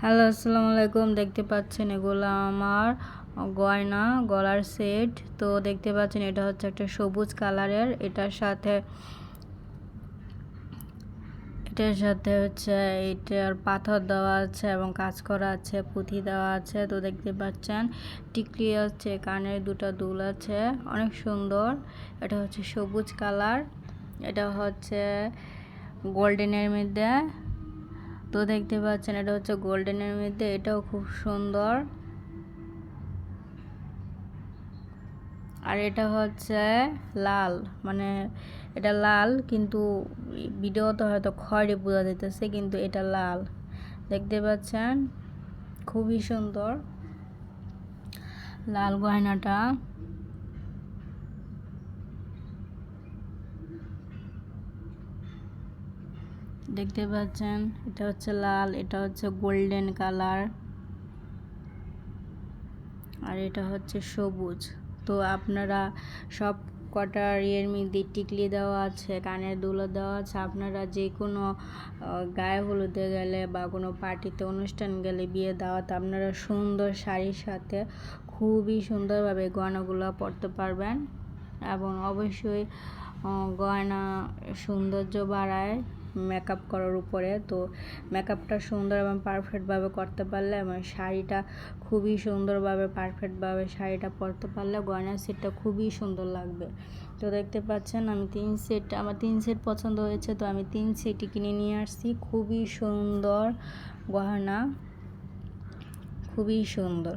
Hello, আসসালামু আলাইকুম। দেখতে পাচ্ছেন এগুলো আমার গয়না, গলার সেট। তো দেখতে পাচ্ছেন এটা হচ্ছে একটা সবুজ কালারের। এটার সাথে হচ্ছে এটার পাথর দেওয়া আছে এবং কাজ করা আছে, পুঁথি দেওয়া আছে। তো দেখতে পাচ্ছেন টিকলি আছে, কানের দুটো দুল আছে, অনেক সুন্দর। এটা হচ্ছে সবুজ কালার, এটা হচ্ছে গোল্ডেনের মধ্যে। তো দেখতে পাচ্ছেন এটা হচ্ছে গোল্ডেনের মধ্যে, এটাও খুব সুন্দর। আর এটা হচ্ছে লাল, মানে এটা লাল কিন্তু ভিডিওতে হয়তো খয়েরি বোঝা যাইতেছে, কিন্তু এটা লাল। দেখতে পাচ্ছেন খুবই সুন্দর লাল গয়নাটা। দেখতে পাচ্ছেন এটা হচ্ছে লাল, এটা হচ্ছে গোল্ডেন কালার, আর এটা হচ্ছে সবুজ। তো আপনারা সব কটার ইয়ের মধ্যে টিকলি দেওয়া আছে, কানের দুলও দেওয়া আছে। আপনারা যে কোনো গায়ে হলুদে গেলে বা কোনো পার্টিতে অনুষ্ঠান গেলে, বিয়ে দাওয়াতে আপনারা সুন্দর শাড়ির সাথে খুবই সুন্দরভাবে গয়নাগুলো পরতে পারবেন। এবং অবশ্যই গয়না সৌন্দর্য বাড়ায় মেকআপ করার উপরে। তো মেকআপটা সুন্দর এবং পারফেক্টভাবে করতে পারলে এবং শাড়িটা খুবই সুন্দরভাবে পারফেক্টভাবে শাড়িটা পরতে পারলে গয়নার সেটটা খুবই সুন্দর লাগবে। তো দেখতে পাচ্ছেন আমার 3 সেট পছন্দ হয়েছে, তো আমি 3 সেটই কিনে নিয়ে আসছি। খুবই সুন্দর গয়না, খুবই সুন্দর।